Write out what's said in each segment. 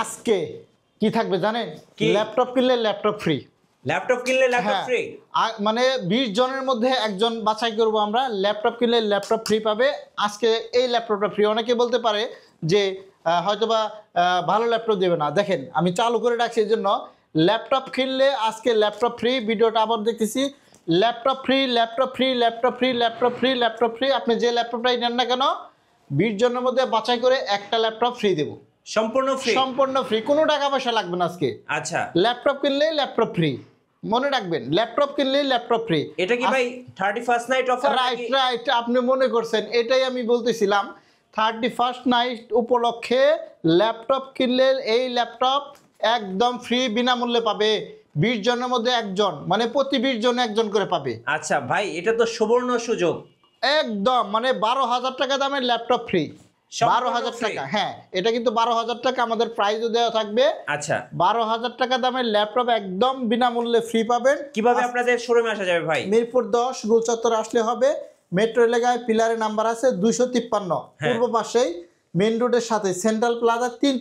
আজকে কি থাকবে জানেন? ল্যাপটপ কিনলে ল্যাপটপ ফ্রি। ল্যাপটপ কিনলে ল্যাপটপ ফ্রি, মানে 20 জনের মধ্যে একজন বাছাই করব আমরা। ল্যাপটপ কিনলে ল্যাপটপ ফ্রি পাবে। আজকে এই ল্যাপটপটা ফ্রি। অনেকে বলতে পারে যে হয়তোবা ভালো ল্যাপটপ দেবে না। দেখেন আমি চালু করে রাখছি, এই জন্য ল্যাপটপ কিনলে আজকে ল্যাপটপ ফ্রি। ভিডিওটা আবার দেখতেছি, laptop free, laptop free, laptop free, laptop free, laptop free. আপনি যে ল্যাপটপটাই নেন না কেন 20 জনের মধ্যে বাছাই করে একটা ল্যাপটপ ফ্রি দেবো। সম্পূর্ণ ফ্রি, সম্পূর্ণ ফ্রি, কোনো টাকা পয়সা লাগবে না আজকে। আচ্ছা, ল্যাপটপ কিনলে ল্যাপটপ ফ্রি, মনে রাখবেন ল্যাপটপ কিনলে ল্যাপটপ ফ্রি। এটা কি ভাই 31st night offer? Right right, আপনি মনে করছেন, এটাই আমি বলতেছিলাম। 31st নাইট উপলক্ষে ল্যাপটপ কিনলে এই ল্যাপটপ একদম ফ্রি বিনামূল্যে পাবে। 20 জনের মধ্যে একজন, মানে প্রতি 20 জনে একজন করে পাবে। আচ্ছা ভাই, এটা তো সুবর্ণ সুযোগ। একদম মানে 12,000 টাকা দামের ল্যাপটপ ফ্রি। 12,000 টাকা, হ্যাঁ এটা কিন্তু 12,000 টাকা আমাদের প্রাইজও দেওয়া থাকবে। আচ্ছা, 12,000 টাকা দামের ল্যাপটপ একদম বিনামূল্যে ফ্রি পাবেন। কিভাবে আপনাদের শোরুমে আসা যাবে ভাই? মিরপুর 10 গোল চত্বর আসলে হবে। মেট্রো এলাকায় পিলারের নাম্বার আছে 253, পূর্ব পাশেই মেইন রোডের সাথে সেন্ট্রাল প্লাজা 3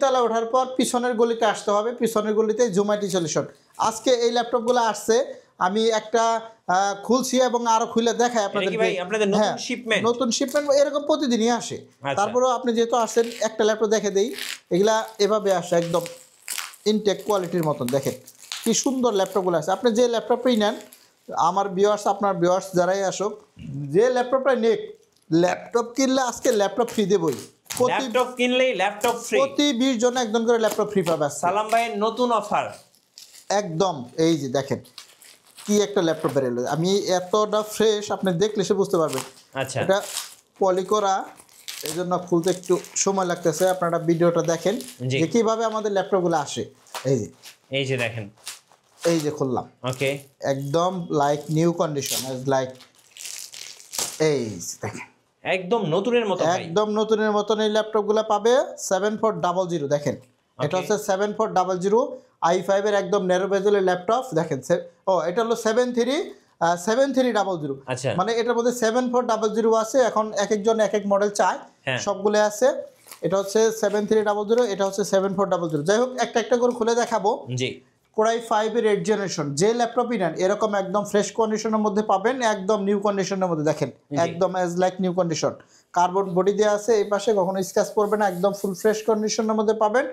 তলায় ওঠার পর পিছনের গলিতে আসতে হবে। পিছনের গলিতে জুমাইটি সলিউশন। আজকে এই ল্যাপটপগুলো আসছে, আমি একটা খুলছি এবং আরো খুলে দেখাই আপনাদেরকে। নতুন শিপমেন্ট এরকম প্রতিদিনই আসে। তারপরেও আপনি যেহেতু আসেন একটা ল্যাপটপ দেখে দেই। এগুলা এভাবে আসে একদম ইনটেক কোয়ালিটির মতন। দেখেন কি সুন্দর ল্যাপটপগুলো আছে। আপনি যে ল্যাপটপই নেন, আমার ভিউয়ার্স আপনার ভিউয়ার্স যারাই আসুক, যে ল্যাপটপটা নেক, ল্যাপটপ কিনলে আজকে ল্যাপটপ ফ্রি দেবই। ল্যাপটপ কিনলেই ল্যাপটপ ফ্রি, প্রতি 20 জন একজন করে ল্যাপটপ ফ্রি পাবে। সালাম ভাইয়ের নতুন অফার একদম। এই যে দেখেন কি একটা ল্যাপটপ বেরোলো, আমি এতটা ফ্রেশ আপনি দেখলে সে বুঝতে পারবেন। আচ্ছা, এটা পলি করা, এই জন্য খুলতে একটু সময় লাগতেছে। আপনারা ভিডিওটা দেখেন যে কিভাবে আমাদের ল্যাপটপগুলো আসে। এই যে দেখেন, এই যে খুললাম, ওকে, একদম লাইক নিউ কন্ডিশন, লাইক এই দেখেন একদম নতুনের মতো, একদম নতুনের মতন এই ল্যাপটপগুলো পাবে। 7400 দেখেন, এটা হচ্ছে 7400 i5 এর একদম ন্যারো বেজেলের ল্যাপটপ। দেখেন এটা হলো 7300, মানে এটার মধ্যে 7400 আছে। এখন এক একজন এক এক মডেল চায়, সবগুলো আছে। এটা হচ্ছে 7300, এটা হচ্ছে 7400। যাই হোক একটা একটা করে খুলে দেখাবো। জি, কোরাই 5 এর 8 জেনারেশন যে ল্যাপটপই নেন এরকম একদম ফ্রেশ কন্ডিশনের মধ্যে পাবেন, একদম নিউ কন্ডিশনের মধ্যে। দেখেন একদম as like new condition, carbon body দেওয়া আছে এই পাশে, কখনো স্ক্র্যাচ পড়বে না, একদম ফুল ফ্রেশ কন্ডিশনের মধ্যে পাবেন।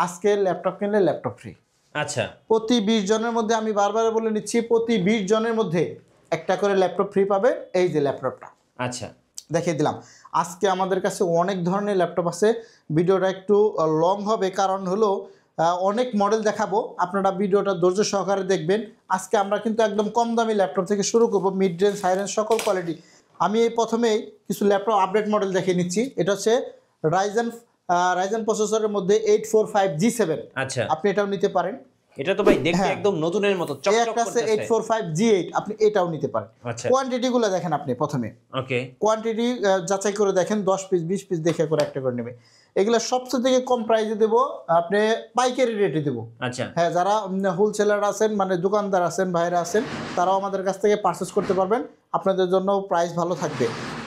আজকে ল্যাপটপ কিনলে ল্যাপটপ ফ্রি। আচ্ছা, প্রতি 20 জনের মধ্যে, আমি বারবার বলে নিচ্ছি, প্রতি 20 জনের মধ্যে একটা করে ল্যাপটপ ফ্রি পাবে। এই যে ল্যাপটপটা আচ্ছা দেখিয়ে দিলাম। আজকে আমাদের কাছে অনেক ধরনের ল্যাপটপ আছে। ভিডিওটা একটু লং হবে, কারণ হলো অনেক মডেল দেখাবো, আপনারা ভিডিওটা ধৈর্য সহকারে দেখবেন। আজকে আমরা কিন্তু একদম কম দামি ল্যাপটপ থেকে শুরু করব, মিড রেঞ্জ, হাই রেঞ্জ, সকল কোয়ালিটি। আমি এই প্রথমেই কিছু ল্যাপটপ আপডেট মডেল দেখিয়ে নিচ্ছি। এটা হচ্ছে রাইজেন প্রসেসরের মধ্যে 845G7। আচ্ছা, আপনি এটাও নিতে পারেন। এটা তো ভাই দেখতে একদম নতুনের মতো চকচক করতেছে। 845G8 আপনি এটাও নিতে পারেন। আচ্ছা, কোয়ান্টিটিগুলো দেখেন আপনি প্রথমে, ওকে, কোয়ান্টিটি যাচাই করে দেখেন, 10 পিস 20 পিস দেখে করে একটা করে নেবে। এগুলো সবচেয়ে থেকে কম প্রাইসে দেবো, আপনি পাইকারি রেটে দেবো। আচ্ছা, হ্যাঁ, যারা হোলসেলার আছেন, মানে দোকানদার আছেন, ভাইরা আছেন, তারাও আমাদের কাছ থেকে পারচেস করতে পারবেন। আপনাদের জন্য প্রাইস ভালো থাকবে।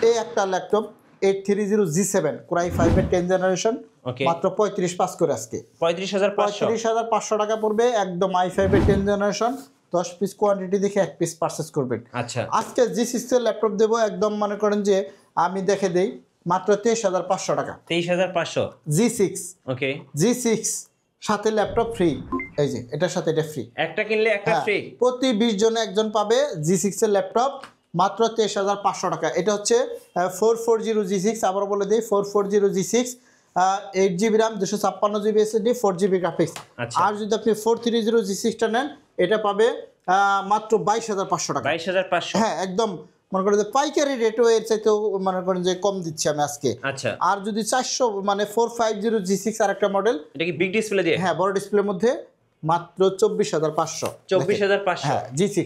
এই একটা ল্যাপটপ 830G7 কোরাই 5 এর 10 জেনারেশন, মাত্র 35 করে আজকে 35,500 টাকা পড়বে। একদম i5 এর 10 জেনারেশন, 10 পিস কোয়ান্টিটি দেখে 1 পিস পারচেস করবেন। আচ্ছা, আজকে G6 এর ল্যাপটপ দেবো, একদম মনে করেন যে আমি দেখে দেই, মাত্র 23,500 টাকা। 23,500 G6, ওকে, G6 সাথে ল্যাপটপ ফ্রি। এই যে এটার সাথে এটা ফ্রি, একটা কিনলে একটা ফ্রি। প্রতি 20 জনে একজন পাবে G6 এর ল্যাপটপ, মাত্র 23,500 টাকা। এটা হচ্ছে 440G6, আবার বলে দিই 440G6, 8GB RAM, 256GB SSD, 4GB graphics. আর যদি আপনি 430G6টা নেন, এটা পাবে মাত্র 22,500 টাকা। 22,500, হ্যাঁ, একদম মনে করেন যে পাইকারি রেটও এর চাইতেও মনে করেন যে কম দিচ্ছি আমি আজকে। আচ্ছা, আর যদি 400 মানে 450G6 আর একটা মডেল, এটা কি বিগ ডিসপ্লে দিয়ে? হ্যাঁ, বড় ডিসপ্লের মধ্যে, মাত্র 24,500। 24,500, হ্যাঁ, G6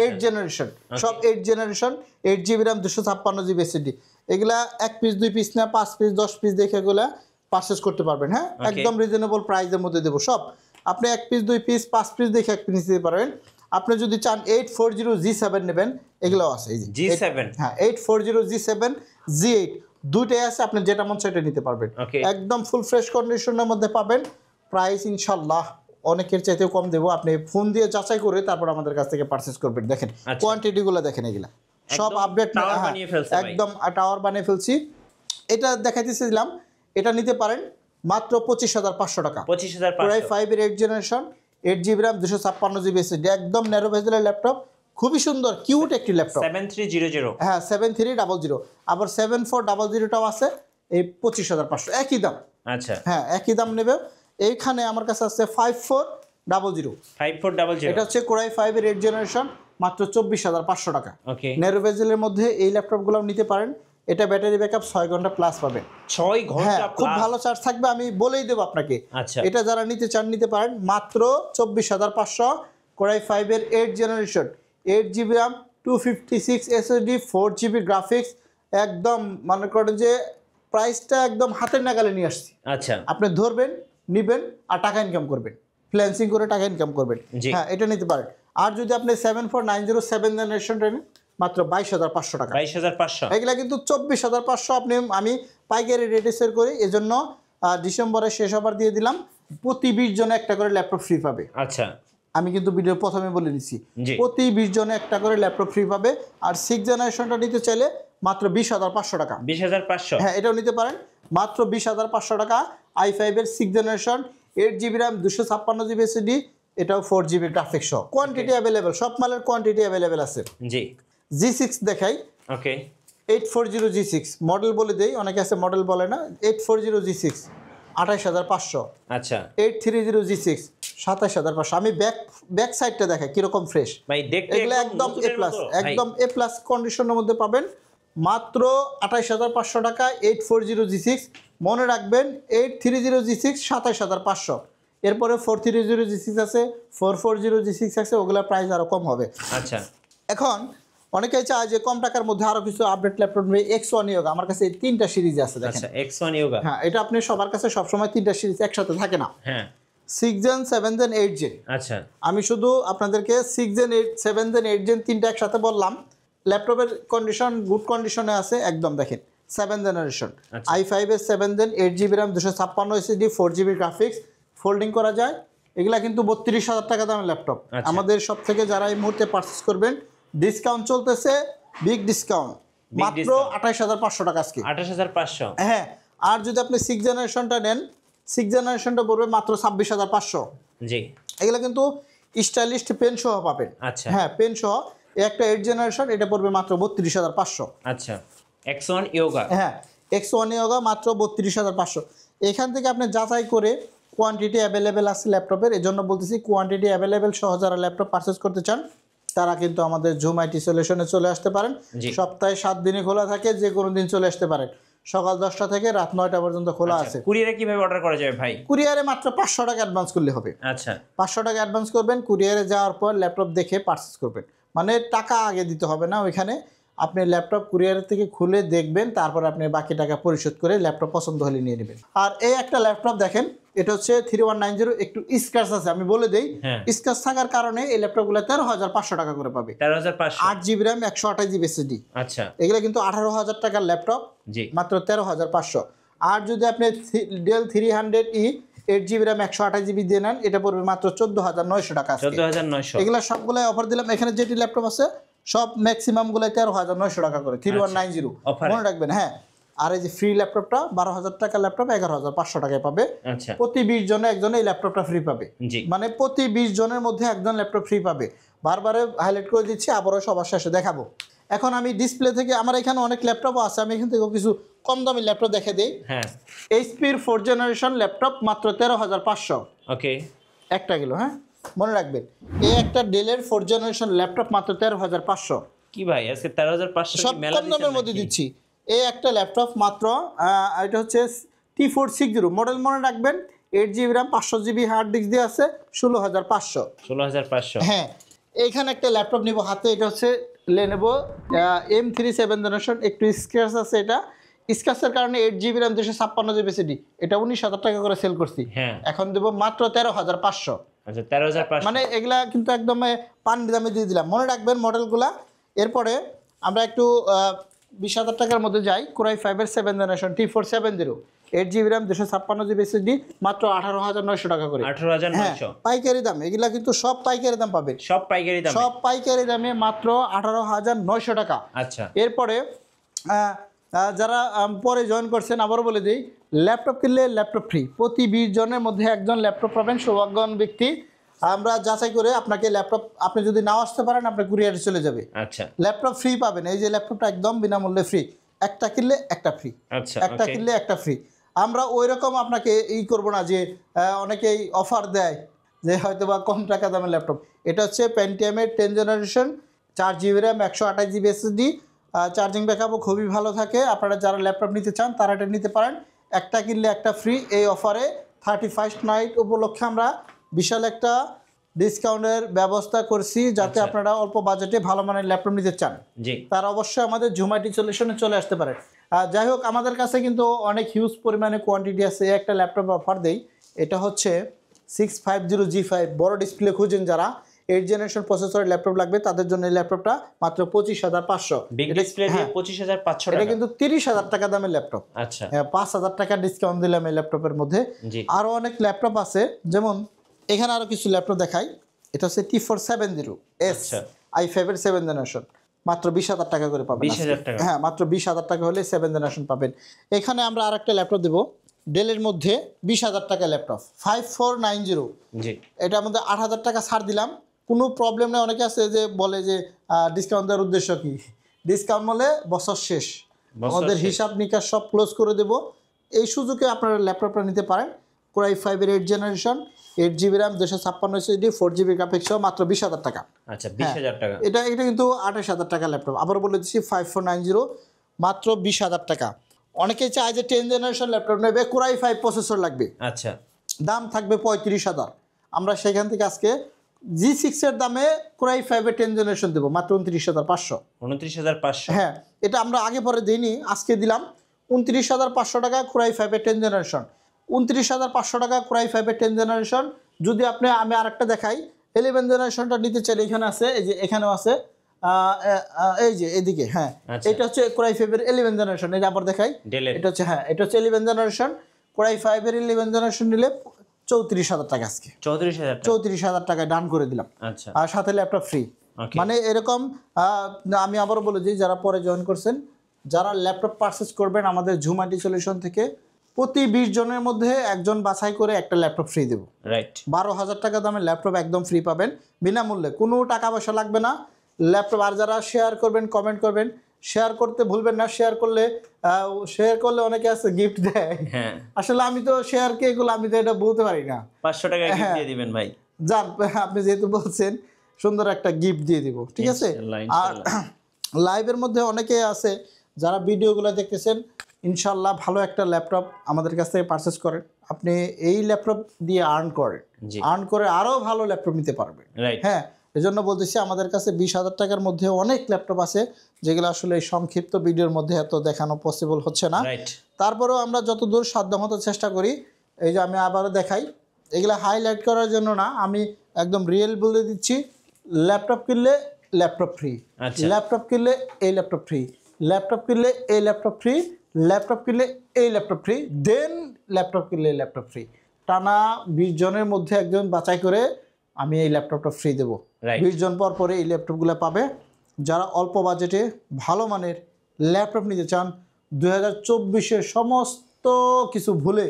8 জেনারেশন, সব 8 generation, 8GB RAM, 256GB SSD। এগুলা 1 পিস 2 পিস না, 5 পিস 10 পিস দেখে এগুলা পারচেজ করতে পারবেন। হ্যাঁ, একদম রিজনেবল প্রাইসের মধ্যে দেবো সব। আপনি 1 পিস 2 পিস 5 পিস দেখে 1 পিস দিতে পারবেন। আপনি যদি চান 840G7 নেবেন, এগুলোও আছে। এই যে G7, হ্যাঁ 840G7 G8 দুইটাই আছে, আপনি যেটা মন সেটা নিতে পারবেন। একদম ফুল ফ্রেশ কন্ডিশনের মধ্যে পাবেন। প্রাইস ইনশাল্লাহ অনেকের চাইতেও কম দেবো, আপনি ফোন দিয়ে যাচাই করে তারপর আমাদের কাছ থেকে পারচেজ করবেন। দেখেন কোয়ান্টিটিগুলো দেখেন, এগুলা সব আপডেট, একদম টাওয়ার বানিয়ে ফেলছি। এটা দেখাইতেছিলাম, এটা নিতে পারেন মাত্র 25,500 টাকা। 25,500 Core i5 এর 8 generation, 8GB RAM, 256GB SSD, একদম ন্যারো ভেজেলের ল্যাপটপ, খুবই সুন্দর কিউট একটি ল্যাপটপ। 7300, হ্যাঁ 7300, আবার 7400টাও আছে। এই 25,500 একই দাম। আচ্ছা হ্যাঁ একই দাম নেবে। এইখানে আমার কাছে আছে 5400, 5400, এটা হচ্ছে Core i5 এর 8 জেনারেশন, মাত্র 24,500 টাকা। ওকে, ন্যারো ভেজেলের মধ্যে এই ল্যাপটপগুলো নিতে পারেন। এটা ব্যাটারি ব্যাকআপ 6 ঘন্টা প্লাস পাবেন। 6 ঘন্টা প্লাস, খুব ভালো চার্জ থাকবে, আমি বলেই দেবো আপনাকে। আচ্ছা, এটা যারা নিতে চান নিতে পারেন মাত্র 24,500। Core i5 এর 8 generation, 8GB RAM, 256 SSD, 4GB graphics, একদম মনে করেন যে প্রাইসটা একদম হাতের নাগালে নিয়ে আসছি। আচ্ছা, আপনি ধরবেন, নিবেন আর টাকা ইনকাম করবেন, ফ্রিল্যান্সিং করে টাকা ইনকাম করবেন। হ্যাঁ এটা নিতে পারেন। আর যদি আপনি 74907 জেনারেশনটা নেন, মাত্র 22,500 টাকা। 22,500, এগুলা কিন্তু 24,500 আমি পাইকারি রেটে সেল করি, এজন্য ডিসেম্বরে শেষ অফার দিয়ে দিলাম। প্রতি 20 জনে একটা করে ল্যাপটপ ফ্রি পাবে। আচ্ছা, আমি কিন্তু ভিডিও প্রথমে বলে দিচ্ছি, জি, প্রতি 20 জনে একটা করে ল্যাপটপ ফ্রি পাবে। আর 6 জেনারেশনটা নিতে চাইলে মাত্র 20,500 টাকা। 20,500, হ্যাঁ এটাও নিতে পারেন মাত্র 20,500 টাকা। i5 এর 6 generation, 8GB RAM, 256GB SSD, এটাও 4GB গ্রাফিক্স সহ। কোয়ান্টিটি অ্যাভেলেবেল, সব মালের কোয়ান্টিটি অ্যাভেলেবেল আছে। জি, G6 দেখাই। ওকে, 840G6 মডেল বলে দেই, অনেকে আছে মডেল বলে না। 840G6 28,500। আচ্ছা, 830G6 27,500। আমি ব্যাক সাইডটা দেখাই কিরকম ফ্রেশ ভাই দেখতে এগুলো একদম এ প্লাস, একদম এ প্লাস কন্ডিশনের মধ্যে পাবেন মাত্র 28,500 টাকা। 840G6 মনে রাখবেন, 830G6 27,500। এরপরে 430G6 আছে, 440G6 আছে, ওগুলোর প্রাইস আরও কম হবে। আচ্ছা, এখন অনেকেই চায় যে কম টাকার মধ্যে আরো কিছু আপডেট ল্যাপটপ নেবে। X1 Yoga আমার কাছে এই 3টা সিরিজ আছে দেখেন। আচ্ছা, X1 Yoga, হ্যাঁ এটা আপনি সবার কাছে সবসময় 3টা সিরিজ একসাথে থাকে না। হ্যাঁ 6 জেন, 7 জেন, 8 জেন। আচ্ছা, আমি শুধু আপনাদেরকে 6 জেন, 7 জেন, 8 জেন 3টা একসাথে বললাম। ল্যাপটপের কন্ডিশন গুড কন্ডিশনে আছে একদম। দেখেন 7 জেনারেশন, i5 এর 7 gen, 8GB RAM, 256 SSD, 4GB graphics, folding করা যায়। এগুলা কিন্তু 32,000 টাকা দামের ল্যাপটপ। আমাদের সব থেকে যারা এই মুহূর্তে পারচেস করবেন, ডিসকাউন্ট চলতেছে, বিগ ডিসকাউন্ট, মাত্র 28,500 টাকা আজকে। 28,500, হ্যাঁ আর যদি আপনি 6 জেনারেশনটা নেন, 6 জেনারেশনটা পড়বে মাত্র 26,500। জি, এগুলো কিন্তু স্টাইলিস্ট পেন সহ পাবেন। আচ্ছা, হ্যাঁ পেন সহ। একটা 8 জেনারেশন, এটা পড়বে মাত্র 32,500। আচ্ছা, X1 Yoga, হ্যাঁ X1 Yoga মাত্র 32,500। এখান থেকে আপনি যাচাই করে কোয়ান্টিটি অ্যাভেলেবেল আছে ল্যাপটপের, এজন্য বলতেছি কোয়ান্টিটি অ্যাভেলেবেল সহ যারা ল্যাপটপ পারচেস করতে চান তারা কিন্তু আমাদের জুম আইটি সলিউশনে চলে আসতে পারেন। সপ্তাহে 7 দিনই খোলা থাকে, যে কোনো দিন চলে আসতে পারেন। সকাল 10টা থেকে রাত 9টা পর্যন্ত খোলা আছে। কুরিয়ারে কিভাবে অর্ডার করা যাবে ভাই? কুরিয়ারে মাত্র 500 টাকা অ্যাডভান্স করলে হবে। আচ্ছা, 500 টাকা অ্যাডভান্স করবেন, কুরিয়ারে যাওয়ার পর ল্যাপটপ দেখে পারচেস করবেন। মানে টাকা আগে দিতে হবে না, ওইখানে আপনি ল্যাপটপ কুরিয়ার থেকে খুলে দেখবেন, তারপর আপনি বাকি টাকা পরিশোধ করে ল্যাপটপ পছন্দ হলে নিয়ে নেবেন। আর এই একটা ল্যাপটপ দেখেন, এটা হচ্ছে 3190, একটু স্ক্র্যাচ আছে আমি বলে দেই। স্ক্র্যাচ থাকার কারণে এই ল্যাপটপগুলো 13,500 টাকা করে পাবে। 13,500, 8GB RAM, 128GB SSD। আচ্ছা, এগুলো কিন্তু 18,000 টাকার ল্যাপটপ, জি, মাত্র 13,500। আর যদি আপনি del 300E 8GB RAM 128GB দিয়ে নেন, এটা পড়বে মাত্র 14,900 টাকা। 14,900। এগুলো সবগুলাই অফার দিলাম। এখানে যেটি ল্যাপটপ আছে সব ম্যাক্সিমাম গুলাই 13,900 টাকা করে, 3190 মনে রাখবেন। হ্যাঁ আর এই যে ফ্রি ল্যাপটপটা 12,000 টাকা ল্যাপটপ 11,500 টাকায় পাবে। আচ্ছা, প্রতি 20 জনে একজন এই ল্যাপটপটা ফ্রি পাবে। মানে প্রতি 20 জনের মধ্যে একজন ল্যাপটপ ফ্রি পাবে। বারবারে হাইলাইট করে দিচ্ছি, আবারও সবার শেষে দেখাবো। এখন আমি ডিসপ্লে থেকে, আমার এখানে অনেক ল্যাপটপও আছে, আমি এখান থেকে কিছু কম দামি ল্যাপটপ দেখে দিই। হ্যাঁ এইচপির 4 জেনারেশন ল্যাপটপ মাত্র 13,500। ওকে, একটা গেল। হ্যাঁ মনে রাখবেন, এই একটা ডেলের 4 জেনারেশন ল্যাপটপ মাত্র 13,500। কি ভাই আজকে 13,500 সব কম দামের মধ্যে দিচ্ছি। এই একটা ল্যাপটপ মাত্র, এটা হচ্ছে T460 মডেল, মনে রাখবেন। 8GB RAM, 500GB hard disk দিয়ে আছে, 16,500। 16,500। হ্যাঁ এইখানে একটা ল্যাপটপ নিব হাতে, এটা হচ্ছে Lenovo M3 7 জেনারেশন। একটু স্ক্র্যাচ আছে, এটা স্ক্র্যাচের কারণে 8GB RAM, 256GB SSD, এটা 19,000 টাকা করে সেল করছি। হ্যাঁ এখন দেবো মাত্র 13,500। আচ্ছা 13500 মানে এগুলা কিন্তু একদম পানির দামে দিয়ে দিলাম, মনে রাখবেন মডেলগুলা। এরপরে আমরা একটু 20,000 টাকার মধ্যে যাই। কোরাই 5-এর 7 generation T470, 8GB RAM, 256GB SSD, মাত্র 18,900 টাকা করে। 18900 পাইকারি দাম, এগুলা কিন্তু সব পাইকারি দাম পাবেন, সব পাইকারি দামে। সব পাইকারি দামে মাত্র 18,900 টাকা। আচ্ছা এরপরে যারা পরে জয়েন করছেন আবারও বলে দিই, ল্যাপটপ কিনলে ল্যাপটপ ফ্রি। প্রতি 20 জনের মধ্যে একজন ল্যাপটপ পাবেন, সৌভাগ্যবান ব্যক্তি। আমরা যাচাই করে আপনাকে ল্যাপটপ, আপনি যদি নাও আসতে পারেন আপনার কুরিয়ারে চলে যাবে। আচ্ছা ল্যাপটপ ফ্রি পাবেন, এই যে ল্যাপটপটা একদম বিনামূল্যে ফ্রি। একটা কিনলে একটা ফ্রি, আচ্ছা একটা কিনলে একটা ফ্রি। আমরা ওই রকম আপনাকে করব না যে অনেকেই অফার দেয় যে হয়তো বা কম টাকা দামের ল্যাপটপ। এটা হচ্ছে পেন্টিয়ামের 10 generation, 4GB RAM, 128GB SSD, charging ব্যাকআপও খুবই ভালো থাকে। আপনারা যারা ল্যাপটপ নিতে চান তারা এটা নিতে পারেন। একটা কিনলে একটা ফ্রি, এই অফারে 31st নাইট উপলক্ষে আমরা বিশাল একটা ডিসকাউন্টের ব্যবস্থা করছি, যাতে আপনারা অল্প বাজেটে ভালো মানের ল্যাপটপ নিতে চান তারা অবশ্যই আমাদের জুম আইটি সলিউশনে চলে আসতে পারে। যাই হোক, আমাদের কাছে কিন্তু অনেক হিউজ পরিমাণে কোয়ান্টিটি আছে। একটা ল্যাপটপ অফার দেই, এটা হচ্ছে 650G5 বড় ডিসপ্লে খুঁজেন যারা, 8 জেনারেশন প্রসেসরের ল্যাপটপ লাগবে তাদের জন্য এই ল্যাপটপটা মাত্র 25,500। বিগ ডিসপ্লে দিয়ে 25,500 টাকা। এটা কিন্তু 30,000 টাকা দামের ল্যাপটপ। আচ্ছা 5,000 টাকা ডিসকাউন্ট দিলাম এই ল্যাপটপের মধ্যে। আরও অনেক ল্যাপটপ আছে, যেমন এখানে আরও কিছু ল্যাপটপ দেখাই। এটা হচ্ছে T470S i5 এর 7 জেনারেশন, মাত্র 20,000 টাকা করে পাবেন। 20,000 টাকা? হ্যাঁ, মাত্র 20,000 টাকা হলে 7 জেনারেশন পাবেন। এখানে আমরা আরেকটা ল্যাপটপ দেবো ডেলের মধ্যে, 20,000 টাকা ল্যাপটপ 5490। জি এটার মধ্যে 8,000 টাকা ছাড় দিলাম, কোনো প্রবলেম নেই। অনেকে আছে যে বলে যে ডিসকাউন্ট দেওয়ার উদ্দেশ্য কি, ডিসকাউন্ট বলে বছর শেষ, আমাদের হিসাব নিকাশ সব ক্লোজ করে দেব। এই সুযোগে আপনারা ল্যাপটপটা নিতে পারেন। কোরাই 5-এর 8 generation, 8GB RAM, 256SSD, 4GB graphics সহ মাত্র 20,000 টাকা। আচ্ছা 20,000 টাকা। এটা কিন্তু 28,000 টাকা ল্যাপটপ। আবার বলে দিচ্ছি 5490, মাত্র 20,000 টাকা। অনেকেই চায় যে 10 জেনারেশন ল্যাপটপ নেবে, কোরাই 5 প্রসেসর লাগবে, আচ্ছা দাম থাকবে 35,000। আমরা সেখান থেকে আজকে G6 এর দামে কোরাই 5-এর 10 জেনারেশন দেবো মাত্র 29,500। 29,500? হ্যাঁ, এটা আমরা আগে পরে দিইনি, আজকে দিলাম 29,500 টাকা কোরাই 5-এর 10 জেনারেশন। 29,500 টাকা কোরাই 5-এর 10 জেনারেশন। যদি আমি আরেকটা দেখাই, 11 জেনারেশনটা নিতে চাইলে এখানে আছে, এই যে এখানেও আছে, এই যে এদিকে। হ্যাঁ, এটা হচ্ছে কোরাই 5-এর 11 জেনারেশন। এই যে আবার দেখাই, এটা হচ্ছে, হ্যাঁ এটা হচ্ছে 11 জেনারেশন। কোরাই 5-এর 11 জেনারেশন নিলে 34,000 টাকা আজকে। 34,000 টাকায় ডান করে দিলাম। আচ্ছা, আর সাথে ল্যাপটপ ফ্রি। মানে এরকম আমি আবারও বলে দিই, যারা পরে জয়েন করছেন, যারা ল্যাপটপ পারচেস করবেন আমাদের জুম আইটি সলিউশন থেকে, প্রতি 20 জনের মধ্যে একজন বাছাই করে একটা ল্যাপটপ ফ্রি দেবো। রাইট, 12,000 টাকা দামের ল্যাপটপ একদম ফ্রি পাবেন বিনামূল্যে, কোনো টাকা পয়সা লাগবে না ল্যাপটপ। আর যারা শেয়ার করবেন, কমেন্ট করবেন, শেয়ার করতে ভুলবেন না। শেয়ার করলে অনেকে আছে গিফট দেয়। আসলে আমি তো শেয়ারকে এগুলো আমি তো এটা বলতে পারি না। 500 টাকা গিফট দিয়ে দিবেন ভাই। যান, আপনি যেহেতু বলছেন সুন্দর একটা গিফট দিয়ে দিব, ঠিক আছে। আর লাইভের মধ্যে অনেকে আছে যারা ভিডিওগুলো দেখতেছেন, ইনশাল্লাহ ভালো একটা ল্যাপটপ আমাদের কাছ থেকে পারচেস করেন। আপনি এই ল্যাপটপ দিয়ে আর্ন করে আরও ভালো ল্যাপটপ নিতে পারবেন। হ্যাঁ, এজন্য বলতেছি আমাদের কাছে 20,000 টাকার মধ্যে অনেক ল্যাপটপ আছে, যেগুলো আসলে এই সংক্ষিপ্ত ভিডিওর মধ্যে এত দেখানো পসিবল হচ্ছে না। তারপরেও আমরা যতদূর সাধ্যমতো চেষ্টা করি। এই যে আমি আবারও দেখাই, এগুলো হাইলাইট করার জন্য না, আমি একদম রিয়েল বলে দিচ্ছি। ল্যাপটপ কিনলে ল্যাপটপ ফ্রি, ল্যাপটপ কিনলে এই ল্যাপটপ ফ্রি, ল্যাপটপ কিনলে এই ল্যাপটপ ফ্রি, ল্যাপটপ কিনলে এই ল্যাপটপ ফ্রি, দেন ল্যাপটপ কিনলে ল্যাপটপ ফ্রি। টানা 20 জনের মধ্যে একজন বাছাই করে আমি এই ল্যাপটপটা ফ্রি দেবো। 20 জন পর পরে এই ল্যাপটপগুলো পাবে। যারা অল্প বাজেটে ভালো মানের ল্যাপটপ নিতে চান, 2024-এর সমস্ত কিছু ভুলে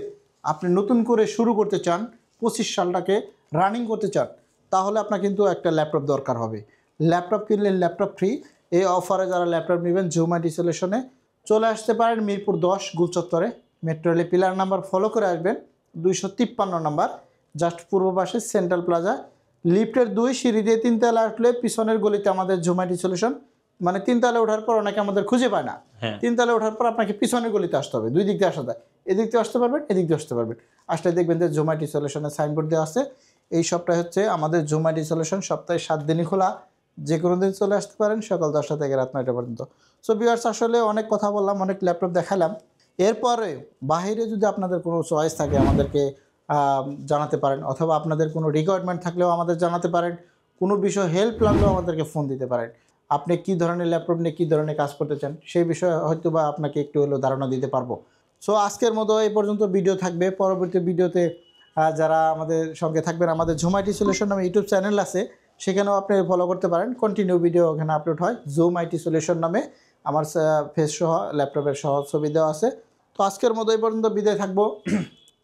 আপনি নতুন করে শুরু করতে চান, 25 সালটাকে রানিং করতে চান, তাহলে আপনার কিন্তু একটা ল্যাপটপ দরকার হবে। ল্যাপটপ কিনলে ল্যাপটপ ফ্রি। এই অফারে যারা ল্যাপটপ নেবেন জুম আইটি সলিউশনে চলে আসতে পারেন। মিরপুর 10 গুলচত্বরে মেট্রো রেলে পিলার নাম্বার ফলো করে আসবেন, 253 নাম্বার, জাস্ট পূর্ব পাশে সেন্ট্রাল প্লাজা, লিফটের 2 সিঁড়ি দিয়ে 3 তলা আসলে পিছনের গলিতে আমাদের জুম আইটি সলিউশন। মানে 3 তলায় ওঠার পর অনেকে আমাদের খুঁজে পায় না, 3 তলায় ওঠার পর আপনাকে পিছনের গলিতে আসতে হবে। 2 দিক দিয়ে আসা যায়, এদিক দিয়ে আসতে পারবেন, এদিক দিয়ে আসতে পারবেন। আসলে দেখবেন যে জুম আইটি সলিউশনের সাইনবোর্ড দেওয়া আছে। এই সপ্তাহে হচ্ছে আমাদের জুম আইটি সলিউশন সপ্তাহে 7 দিনই খোলা, যে কোনো দিন চলে আসতে পারেন সকাল 10টা থেকে রাত 9টা পর্যন্ত। সো ভিউয়ার্স, আসলে অনেক কথা বললাম, অনেক ল্যাপটপ দেখালাম। এরপরে বাইরে যদি আপনাদের কোনো চয়েস থাকে আমাদেরকে জানাতে পারেন, অথবা আপনাদের কোনো রিকোয়ারমেন্ট থাকলেও আমাদের জানাতে পারেন, কোনো বিষয়ে হেল্প লাগলেও আমাদেরকে ফোন দিতে পারেন। আপনি কী ধরনের ল্যাপটপ নিয়ে কী ধরনের কাজ করতে চান সেই বিষয়ে হয়তো বা আপনাকে একটু হলেও ধারণা দিতে পারবো। সো আজকের মতো এই পর্যন্ত ভিডিও থাকবে। পরবর্তী ভিডিওতে যারা আমাদের সঙ্গে থাকবেন, আমাদের জুম আইটি সলিউশন নামে ইউটিউব চ্যানেল আছে, সেখানেও আপনি ফলো করতে পারেন। কন্টিনিউ ভিডিও ওখানে আপলোড হয়। জুম আইটি সলিউশন নামে আমার ফেস সহ ল্যাপটপের সহ ছবি দেওয়া আছে। তো আজকের মতো এই পর্যন্ত বিদায় থাকবো।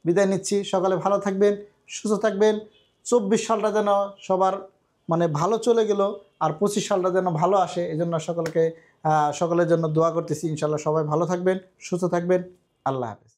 বিদায় নিচ্ছি। সকালে ভালো থাকবেন, সুস্থ থাকবেন। 24 সালটা যেন সবার মানে ভালো চলে গেল, আর 25 সালটা যেন ভালো আসে, এই জন্য সকলের জন্য দোয়া করতেছি। ইনশাল্লাহ সবাই ভালো থাকবেন, সুস্থ থাকবেন। আল্লাহ হাফেজ।